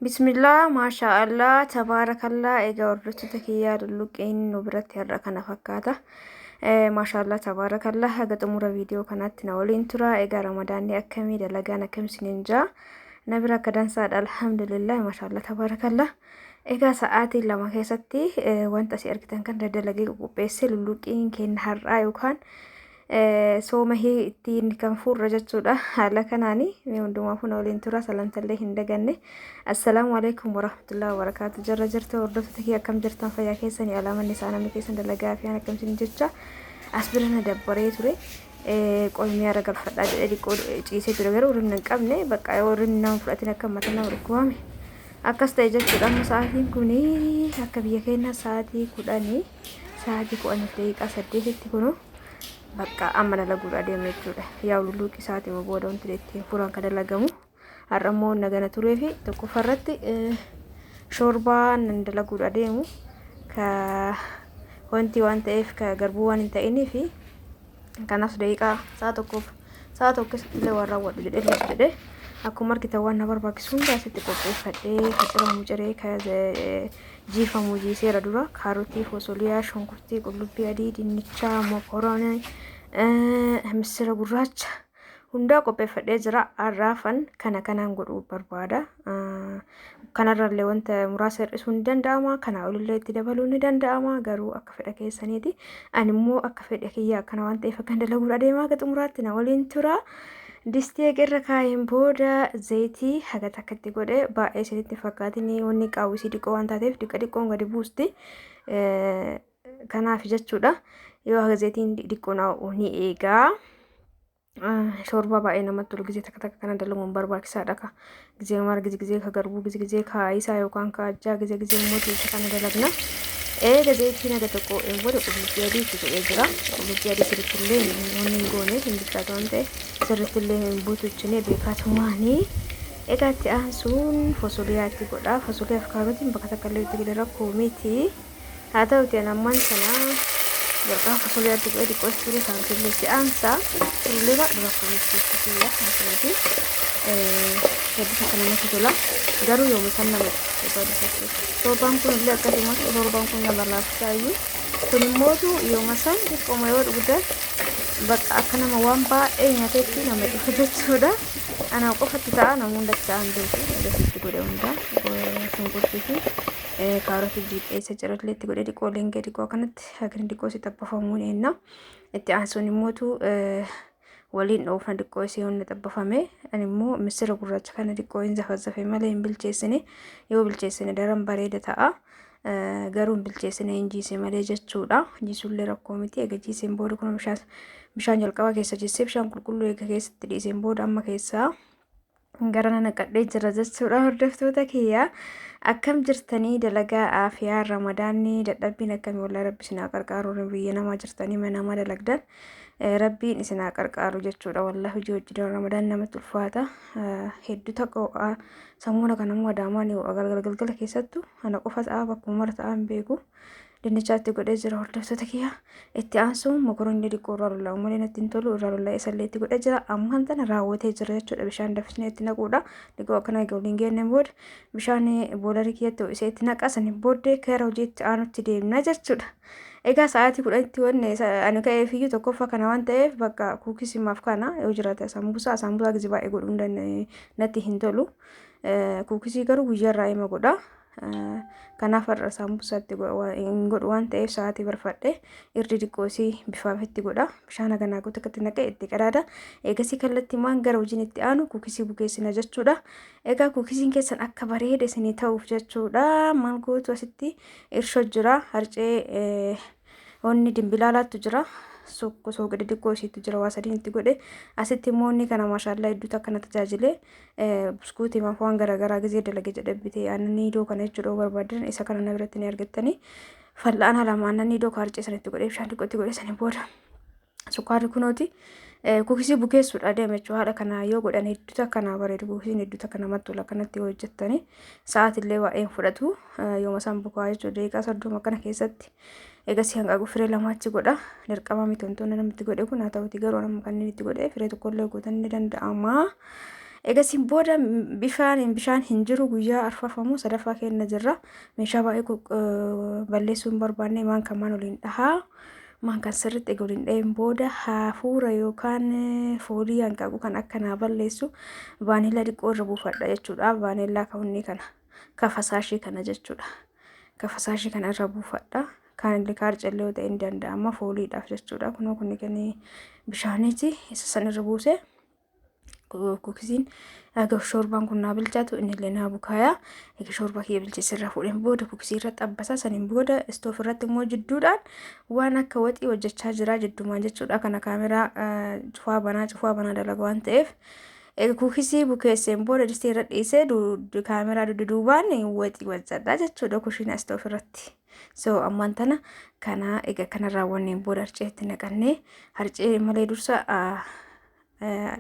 Bismillah, maashaallah, tabaarakallah. Egaa hordoftoota kiyyaa lulluqqeen nu biratti har'a kana fakkaata. Maashaallah, tabaarakallah. Haga xumura viidiyoo kanaatti na waliin tura. Egaa ramadaanni akkamii, dalagaan akkamiin jira? Na bira akka dansaadha. Alhamdulillah, maashaallah, tabaarakallah. Egaa sa'aatii lama keessatti wanta asii argitan kan dalagee qopheesse lulluqqiin keenya har'aa yookaan sooma ittiin kan fuurra jechuudha. Haala kanaani hundumaa funa waliin tura. Salantallee hin daganne. Assalaamu alaikum warahmatullahi wabarakatuh. Jarra jirta hordoftoota kiyya akkam jirtan fayyaa keessanii alaamanni isaa namni keessan dalagaa fi akkamiin jecha as bira na dabbaree ture. Qolmii ara galfadhaa jedhee dhiqoo ciisee ture garuu hirrina hin qabne bakka hirrina nama fudhatiin akka mataa nama dhukkubame akkas ta'e jechuudha. Amma sa'aatiin kuni akka biyya keenya sa'aatii 10 sa'aatii 10:08 kunu bakka amma dalaguudha deemee jechuudha. Yaa lulluuqi sa'aatii booda wanti ittiin furan kan dalagamu har'ammoo nagana turee fi tokkoffarratti shoorbaan dalaguudha deemu ka wanti waan ta'eef ka garbuu waan hin ta'inii fi kanaaf daqiiqaa sa'a tokkotti illee waan raawwadhu jedhee akkuma argitan waan na barbaachisu hunda asitti qopheeffadhee ka ciramu ciree ka jiifamu jiiseera dura kaarotii, fosoliyaa, shunkurtii, qullubbii adii, dinnicha, mokoroonii, misira gurraacha hundaa qopheeffadhee jira. Arraafan kanaan godhuu barbaada. Kanarrallee wanta muraasa hir'isuu ni danda'ama. Kanaa olillee itti dabaluu ni danda'ama. Garuu akka fedha keessaniiti. Ani immoo akka fedha kiyyaa akkana waan ta'eef akkan dalaguudha deemaa haga xumuraatti na waliin tura. Distii irra kaayeen booda zayitii haga takkatti godhee baay'ee isinitti fakkaatiin wanni qaawwisii dhiqoo waan taateef dhiqoon gadi buusti. Kanaaf jechuudha. Yoo haga zayitiin dhiqoo ni eegaa. Shoorbaa baay'ee namatti tolu. Gizee takka kana dalaguun barbaachisaadha. Gizee mara gizee ka garbuu gizee ka isaa yookaan ka ajjaa gizee immoo tiisa kana dalagna. Zayitiin haga tokko booda qullubbii adii itti godhee jira. Qullubbii adii sirrittillee wanni hin goone hin bilchaatu waan ta'eef sirrittillee hin buutuchinee beekatumaanii. Egaa itti aansuun fosoliyaa itti godha. Fosoliyaa fi kaarotiin bakka takka illee itti godhe rakkoo miti. Haa ta'uutii ammaan sana jalqaba fosoliyaa itti godhee xiqqoo itti godhee kaarotillee itti aansa. Illee baay'ee rakkoo miti jechuudha. Maasumaatii hedduu akka namatti tola. Garuu yoom isaan nama shoorbaan kun illee akkasumas shoorbaan kun nama laaffisaayyuu kun immoo yooma isaan xiqqooma yoo dhugdan bakka akka nama waan baay'ee nyaateetti nama dhufu jechuudha. Anaa qofatti ta'a namoonni dacha'an beeku gasitti godhe hundaa shunkurtii fi kaarotii jiidheessa cirallee itti godhee dhiqoo lengee dhiqoo kanatti hagni dhiqoo si xabbafamuun eenna. Itti aansuun immoo waliin dhoofna dhiqoo isii hunda xabbafame. Ani immoo misira gurraacha kana dhiqoo hin zafazzafe malee hin bilcheessine. Yoo bilcheessine daran bareeda ta'a. Garuu hin bilcheessine hin jiise malee jechuudha. Jiisuullee rakkoo miti. Egaa jiiseen booda kun bishaan jalqaba keessa jiisee bishaan qulqulluu eega keessatti dhiiseen booda amma keessaa gara naqadhee jira jechuudha. Hordoftoota kiyyaa akkam jirtanii dalagaa aafiyaa ramadaanni dadhabbiin akkamii wallaahi rabbi isin haa qarqaaru. Biyya namaa jirtanii mana namaa dalagdan rabbiin isin haa qarqaaru jechuudha. Wallaahi hojii hojjetan ramadaan namatti ulfaata. Hedduu takka sammuuna kan ammoo adaamaan galgala keessattu ana qofa ta'a bakkuma mara ta'an beeku. Dinnichaatti godhee jira hordoftoota kiyyaa. Itti aansuun mokoroonii dhiqoo irraa lollaa malee natti hin tolu irraa lollaa isallee itti godhee jira. Ammaan tana raawwatee jira jechuudha. Bishaan dafisnee itti naquudha. Dhiqoo akkana egaa waliin geenne booda bishaan boolarii kiyyatti ho'isee itti naqasan booddee gara hojii itti aanutti deemna jechuudha. Egaa sa'aatii 10tti wanne ani ka'ee fiyyuu tokkoffaa kana waan ta'eef bakka kuukisimaaf kana yoo jiraate sambuusaa gizee baay'ee godhuu natti hin tolu. Kuukisii garuu guyyaarraa hima godha. Kanaaf har'a sambuusaatti hin godhu waan ta'eef sa'aatii barfadhe irri dhiqoosii bifaaf itti godha. Bishaan haganaa guutuu akkatti naqee itti qadaada. Eegasii kallattii maan gara hojiin itti aanu kuukisii bukeessina jechuudha. Egaa kuukisiin keessan akka bareeda isinii ta'uuf jechuudha. Maal gootu asitti irshoo jira. Harcee wanni dimbilaalaattu jira. Soo gadi xiqqoo isiitu jira waa sadiin itti godhe asitti immoo inni kana maashaallah hedduutu akkana tajaajilee buskuutii maaf waan garaagaraa gizee dalage jedhe bitee aannan niidoo kana jechuudha barbaadan isa kana na biratti ni argattanii fal'aana lama aannan niidoo harcee sanitti godhee bishaan xiqqootti godhe sanii booda sukkaarri kunooti kuukisii bukeessuudha deeme jechuudha. Haadha kana yoo godhan hedduutu akkana bareedu kuukisiin hedduutu akka namatti tola kanatti yoo hojjettanii sa'aatillee baay'een fudhatu yooma isaan bukaa jechuudha. Daqiiqaa 30 kana keessatti eegasii hanqaaquu firee lamaatti godha. Dirqama miti wantoonni namatti godhe kun haa ta'uutii garuu nama kanneen itti godhee firee tokkollee gootan ni danda'ama. Eegasiin booda bishaan hin jiru guyyaa arfafamu sadaffaa keenya jirra. Meeshaa baay'ee balleessuu hin barbaanne maan kan maan waliin dhahaa. Maan kan sirriitti egaa waliin dhaheen booda hafuura yookaan foolii hanqaaquu kan akkanaa balleessu vaaniilaa xiqqoo irra buufadha jechuudha. Vaaniilaa ka'uunni kana ka fasaashii kana jechuudha. Ka fasaashii kana irra buufadha. Kan illee kaarcallee yoo ta'e ni danda'ama fooliidhaaf jechuudha. Kunoo kunni kan bishaaniiti isa san irra buuse. Kuukisiin aga shorbaan kun naa bilchaatu inni illee naa bukaaya. Egaa shorbaa kiyya bilcheessirraa fuudheen booda kuukisii irra xabbasaa saniin booda istoof irratti immoo jidduudhaan waan akka waxii hojjechaa jira jidduumaan jechuudha. Kana kaameraa cufaa banaa dalaga waan ta'eef egaa kuukisii bukeesseen booda distii irra dhiisee kaameraa duduubaan waxii hojjedha jechuudha kushiina istoof irratti. So ammaan tana kana egaa kana raawwanneen booda harceetti naqannee harcee malee dursa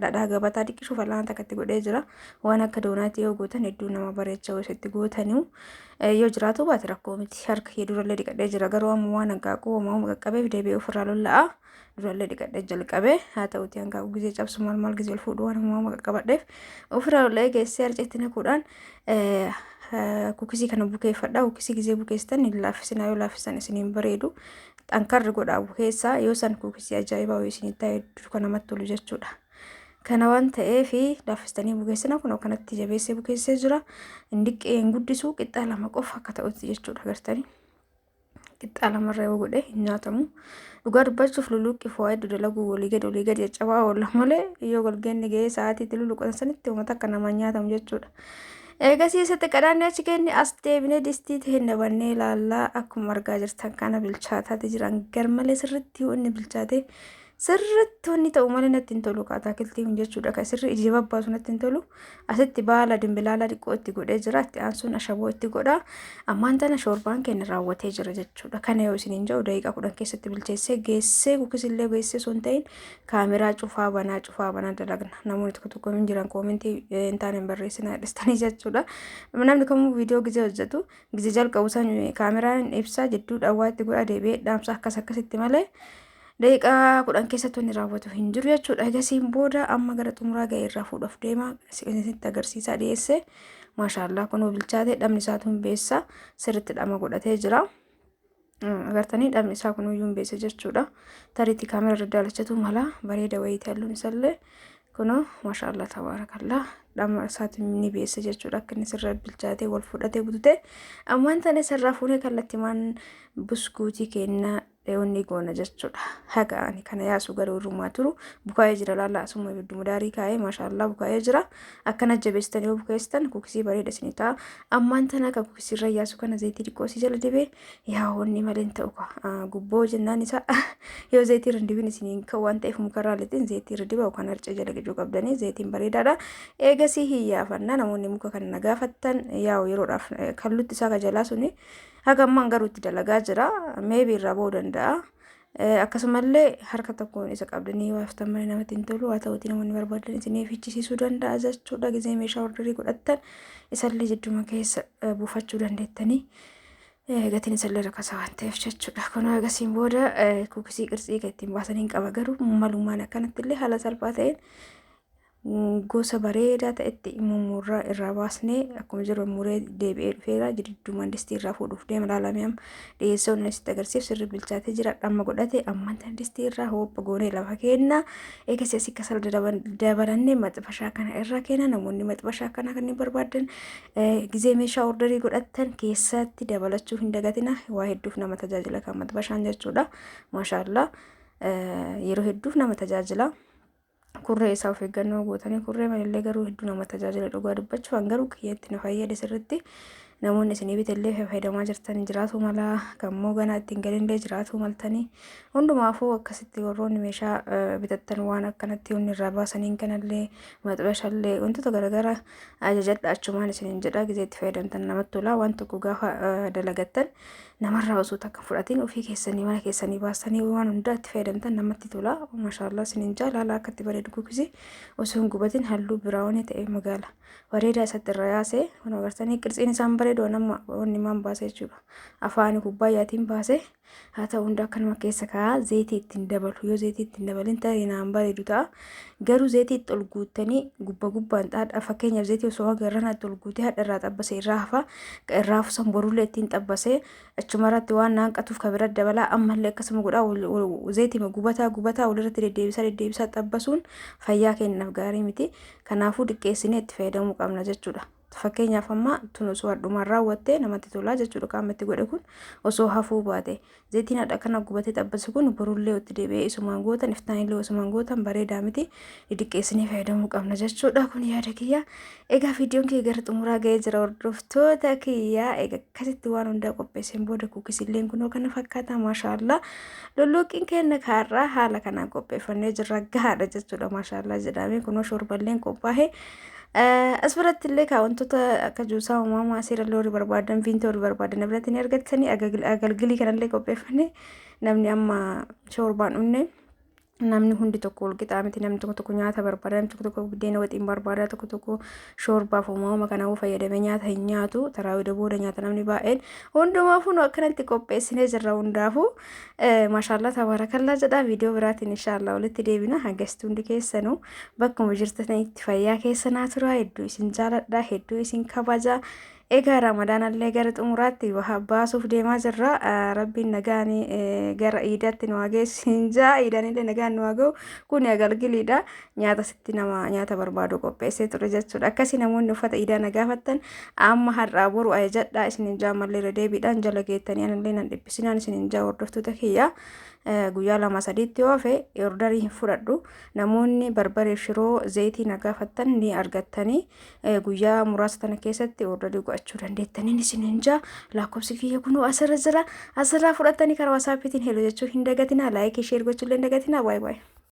dhadhaa gabataa dhiqisuu fal'aana takkatti godhee jira. Waan akka doonaatti yoo gootan hedduu nama bareecha isatti gootaniu yoo jiraatu baate rakkoo miti. Harka kee durallee dhiqadhee jira garuu amma waan hanqaaquu uumamu qaqqabeef deebi'ee ofirraa lolla'a. Durallee dhiqadhee jalqabee haa ta'uuti hanqaaquu gizee cabsu maal gizee ol fuudhu waan uumamu qaqqabadheef ofirraa lolla'ee geessee harceetti naquudhaan kuukisii kana bukeeffadha. Kuukisii gizee bukeessitan hin laaffisinaa yoo laaffisan isiniin bareedu. Xankarri godhaa bukeessaa yoo san kuukisii ajaa'ibaa yoo isinitti ta'e hedduu kan namatti tolu jechuudha. Kana waan ta'eef laaffistanii bukeessina kun kanatti jabeessee bukeessee jira. Indiqee hin guddisu qixxaa lama qofa akka ta'utti jechuudha agartanii. Qixxaa lamarra yoo godhe hin nyaatamu. Dhugaa dubbachuuf luluqqi fo'aa hedduu dalagu walii gadi caccabaa oolla malee yoo golgeenni ga'ee sa'aatiitti luluqqatan sanitti uummata akka namaan nyaatamu jechuudha. Eegasiisatti qadaannee achi keenni as deebinee distii ta'een dabannee ilaallaa akkuma argaa jirtan kana bilchaataati jiran garmalee sirriitti yoo inni bilchaate sirriitti wanni ta'u malee natti hin tolu ataakiltii kun jechuudha. Kan sirrii iji babbaasu natti hin tolu. Asitti baala dimbilaala xiqqoo itti godhee jira. Itti aansuun ashaboo itti godha. Ammaan tana shorbaan keenya raawwatee jira jechuudha. Kana yoo isiniin jedhu daqiiqaa 10 keessatti bilcheessee geessee kuukisillee geessee sun ta'in kaameraa cufaa banaa dalagna. Namoonni tokko hin jiran koomentii hin taane hin barreessinaa dhistanii jechuudha. Namni kamuu viidiyoo gizee hojjetu gizee jalqabu san kaameraan ibsaa jidduudhaan waa itti godha deebi'ee dhaamsa akkasitti malee daqiiqaa 10 keessatti wanni raawwatu hin jiru jechuudha. Eegasiin booda amma gara xumuraa ga'e irraa fuudhaaf deema isinitti agarsiisaa dhiyeesse. Maashaallah kunoo bilchaate dhamni isaatu hin beessa sirriitti dhama godhatee jira. Agartanii dhamni isaa kunuyyuu hin beessa jechuudha. Tariitti kaamera irra daalachatu mala bareeda wayiiti halluun isaallee kunoo maashaallah tabaarakallaa dhama isaatu ni beessa jechuudha. Akka inni sirra bilchaatee wal fudhatee butute ammaan tana sirraa fuunee kallattii maan buskuutii kennaa wanni goona jechuudha. Haga ani kana yaasu garuu irrumaa turu bukaa'ee jira laala asuma ibiddu mudaarii kaa'ee maashaallah bukaa'ee jira. Akkana jabeessitanii yoo bukeessitan kuukisii bareeda isinii ta'a. Ammaan tana kan kuukisii irra yaasu kana zayitii xiqqoo si jala dibee yaa wanni malee hin ta'u gubboo jennaan isaa yoo zayitii irra dibin isiniin kan waan ta'eef mukarraa lixin zayitii irra diba yookaan harcee jala gijuu qabdanii zayitiin bareedaadha. Eegasii hiyyaafannaa namoonni muka kana nagaafattan yaa'u yeroodhaaf kallutti isaa kajalaa suni haga ammaan garuu itti dalagaa jira. Meebii irraa ba'uu danda'a. Akkasumallee harka tokkoon isa qabdanii waaftan malee namatti hin tolu. Haa ta'uutii namoonni barbaadan isinii fichisiisuu danda'a jechuudha. Gizee meeshaa ordarii godhattan isallee jidduma keessa buufachuu dandeettanii gatiin isallee rakkasa waan ta'eef jechuudha. Kun eegasiin booda kuukisii qirtsii kan ittiin baasanii qaba garuu malumaan akkanatti illee haala salphaa ta'een gosa bareedaa ta'etti mummurraa irraa baasnee akkuma jiru muree deebi'ee dhufeera. Jidduumaan distii irraa fuudhuuf deema ilaalamee dhiyeessoo inni sitti agarsiif sirri bilchaatee jira. Dhamma godhate ammaan tan distii irraa hopha goonee lafa kenna. Eegasii asii kasal dabalannee maxxabashaa kana irra kenna. Namoonni maxxabashaa kana kan barbaadan gizee meeshaa ordarii godhatan keessatti dabalachuu hin dagatina. Waa hedduuf nama tajaajila kan maxxabashaan jechuudha. Maashaallah yeroo hedduuf nama tajaajila. Kurree isaa of eeggannoo gootanii kurree malee garuu hedduu nama tajaajila dhugaa dubbachuuf garuu kiyyatti na fayyade sirriitti namoonni isinii bitellee fayyadamaa jirtan jiraatu mala kammoo ganaa ittiin galillee jiraatu maltanii hundumaafuu akkasitti warroonni meeshaa bitattan waan akkanatti wanni irraa baasaniin kanallee maxxabashallee wantoota garaagaraa ajajadha achumaan isiniin jedha gizeetti fayyadamtan namatti tola. Waan tokko gaafa dalagattan namarraa osoo takka fudhatiin ofii keessanii mana keessanii baasanii waan hundaatti fayyadamtan namatti tola. Maashaallah isiniin jaalala akkatti bareedu kuukisii osoo hin gubatin halluu biraawanii ta'e magaala bareedaa isatti irra yaase kun agartanii qirtsiin isaan bareeda bareedu nama onni man baasee jechuudha. Afaan kubbaayaatiin baasee haa ta'u hunda akkanuma keessa kaa'aa zayitii ittiin dabalu yoo zayitii ittiin dabalin ta'e naan bareedu ta'a. Garuu zayitii itti ol guuttanii gubbaan xaadha fakkeenyaaf zayitii osoo agarran itti ol guutee hadha irraa xabbasee irraa hafa irraa fusan borullee ittiin xabbasee achumarratti waan naanqatuuf kabira dabalaa ammallee akkasuma godhaa zayitii gubataa walirratti deddeebisaa xabbasuun fayyaa kennaaf gaarii miti. Kanaafuu diqqeessinee itti fayyadamuu qabna jechuudha. Fakkeenyaaf amma tun osoo hadhumaan raawwattee namatti tolaa jechuudha. Qaamatti godhe kun osoo hafuu baate zayitiin hadha kana gubatee xabbase kun borullee itti deebi'ee isumaan gootan iftaanillee isumaan gootan bareedaa miti. Diqqeessinee fayyadamuu qabna jechuudha. Kun yaada kiyya. Egaa viidiyoon kiyya gara xumuraa ga'ee jira hordoftoota kiyya. Egaa akkasitti waan hundaa qopheesseen booda kukisilleen kunoo kana fakkaata maashaallah. Lolluuqiin keenya kaarraa haala kanaan qopheeffannee jirra gahaadha jechuudha maashaallah jedhamee kunoo shorballeen qophaa'ee. Asbiratti illee wantoota akka juusaa uumamaa asirra horii barbaadan viintii horii barbaadan biratti ni argatanii agalgilii kanallee qopheeffannee namni amma shorbaan dhunne namni hundi tokko wal qixaa miti namni tokko nyaata barbaada namni tokko buddeena waxiin barbaada tokko shorbaaf uumama kanaafuu fayyadamee nyaata hin nyaatu taraawida booda nyaata namni baay'een hundumaafuu akkanatti qopheessinee jirra hundaafuu maashaallah tabaarakallaa jedha viidiyoo biraatiin inshaallah walitti deebina hangastuu hundi keessanuu bakkuma jirtanitti fayyaa keessanaa tura hedduu isin jaaladha hedduu isin kabaja. Egaa Ramadaan gara xumuraatti baasuuf deemaa jirra. Rabbiin nagaanii gara iidaatti nu geessinjaa iidaanillee nagaan nu ga'u kun agalgiliidha. Nyaata sitti nama nyaata barbaadu qopheessee ture jechuudha. Akkasii namoonni uffata iidaa nagaafattan amma har'aa boru ajajadhaa isin jaamallee irra deebiidhaan jala geettanii anallee nan dhiphisinaan isin jaa hordoftoota kiyya. Guyyaa 2-3 oofe ordarii hin fudhadhu. Namoonni barbaree shiroo zayitii nagaafattan ni argattanii guyyaa muraasa tana keessatti ordarii go'achuu dandeettanii isin jaa lakkoofsi kiyya kunoo asirra jira asirraa fudhattanii karaa WhatsApp-tiin hello jechuu hin dagatinaa laayikii sheer gochuu illee hin dagatinaa. Baay baay.